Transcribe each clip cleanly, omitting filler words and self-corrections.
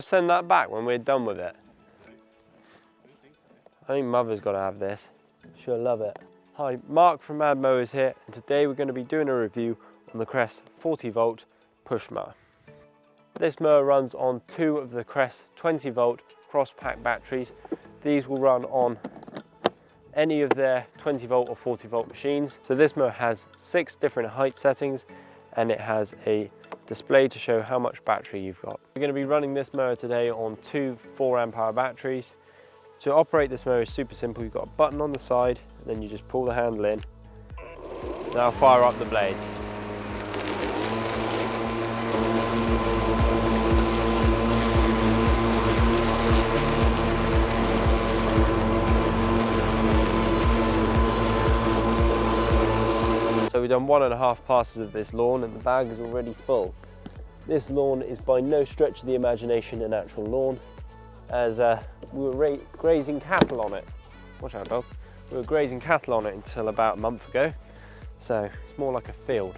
send that back when we're done with it? I think Mother's got to have this. She'll love it. Hi, Mark from Mad Mowers here, and today we're going to be doing a review on the Kress 40V Push Mower. This mower runs on 2 of the Kress 20V cross-pack batteries. These will run on any of their 20V or 40V machines. So this mower has 6 different height settings, and it has a display to show how much battery you've got. We're going to be running this mower today on 2 4Ah batteries. To operate this mower is super simple. You've got a button on the side, and then you just pull the handle in. Now fire up the blades. So we've done 1.5 passes of this lawn and the bag is already full. This lawn is by no stretch of the imagination an actual lawn, as we were grazing cattle on it. Watch out, dog. We were grazing cattle on it until about a month ago, so it's more like a field.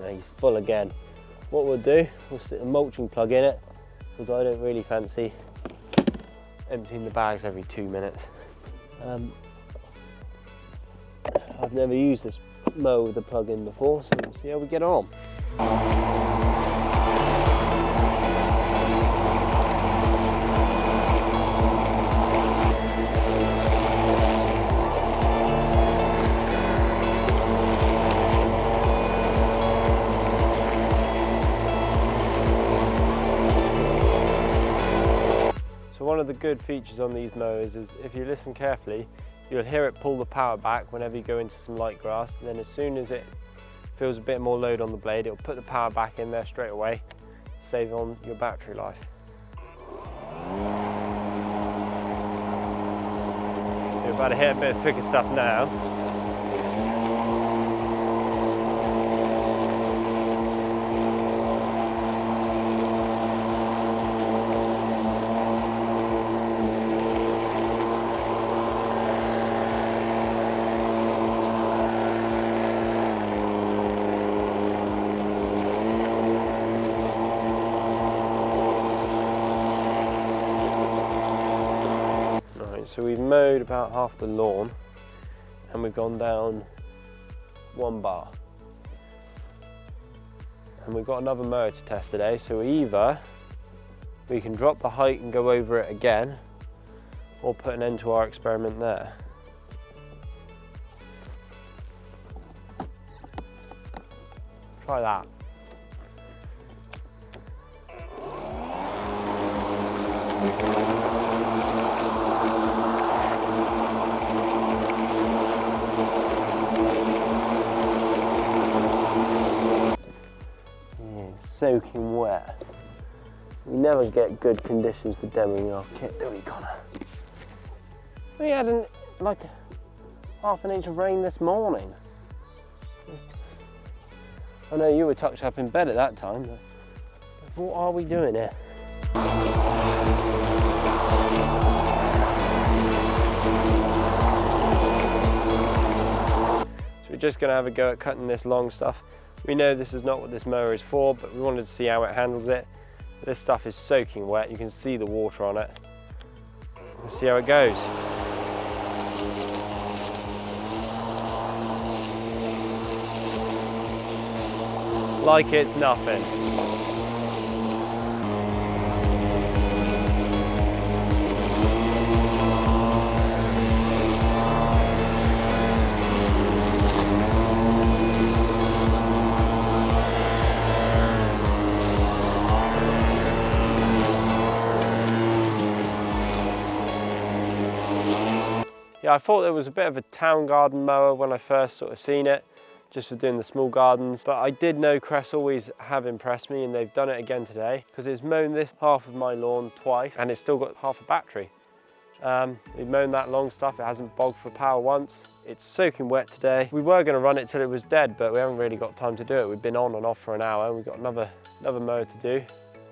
He's full again. What we'll do, we'll stick a mulching plug in it, because I don't really fancy emptying the bags every 2 minutes. I've never used this mower with a plug in before, so we'll see how we get on. One of the good features on these mowers is if you listen carefully, you'll hear it pull the power back whenever you go into some light grass, and then as soon as it feels a bit more load on the blade, it'll put the power back in there straight away, save on your battery life. You're about to hit a bit of thicker stuff now. So we've mowed about half the lawn and we've gone down 1 bar. And we've got another mower to test today, so either we can drop the height and go over it again, or put an end to our experiment there. Try that. Soaking wet. We never get good conditions for demoing our kit, do we, Connor? We had like half an inch of rain this morning. I know you were tucked up in bed at that time, but what are we doing here? So we're just going to have a go at cutting this long stuff. We know this is not what this mower is for, but we wanted to see how it handles it. This stuff is soaking wet, you can see the water on it. We'll see how it goes. Like it's nothing. Yeah, I thought there was a bit of a town garden mower when I first sort of seen it, just for doing the small gardens, but I did know Kress always have impressed me, and they've done it again today, because it's mown this half of my lawn twice and it's still got half a battery. We've mown that long stuff, it hasn't bogged for power once. It's soaking wet today. We were going to run it till it was dead, but we haven't really got time to do it. We've been on and off for an hour, we've got another mower to do.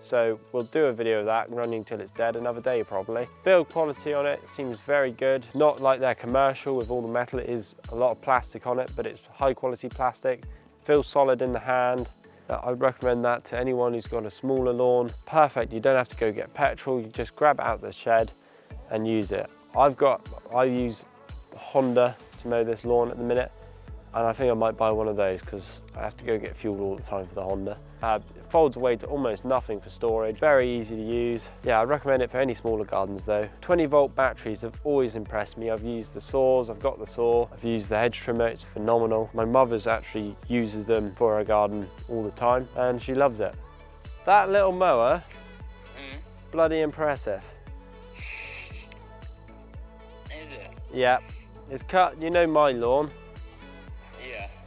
So we'll do a video of that running till it's dead another day probably. Build quality on it seems very good. Not like their commercial with all the metal. It is a lot of plastic on it, but it's high quality plastic. Feels solid in the hand. I'd recommend that to anyone who's got a smaller lawn. Perfect, you don't have to go get petrol. You just grab it out of the shed and use it. I use Honda to mow this lawn at the minute, and I think I might buy one of those because I have to go get fuel all the time for the Honda. It folds away to almost nothing for storage, very easy to use. Yeah, I recommend it for any smaller gardens though. 20-volt batteries have always impressed me. I've used the saws, I've got the saw, I've used the hedge trimmer, it's phenomenal. My mother's actually uses them for her garden all the time and she loves it. That little mower, bloody impressive. Is it? Yeah, it's cut, you know my lawn.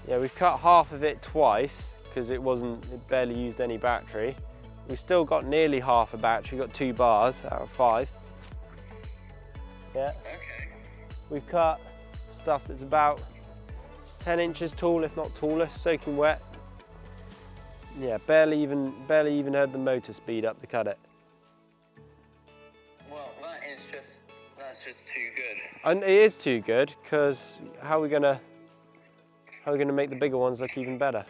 Yeah, we've cut half of it twice because it barely used any battery. We've still got nearly half a battery, got 2 bars out of 5. Yeah. Okay. We've cut stuff that's about 10 inches tall, if not taller, soaking wet. Yeah, barely even heard the motor speed up to cut it. Well, that's just too good. And it is too good because how are we gonna make the bigger ones look even better?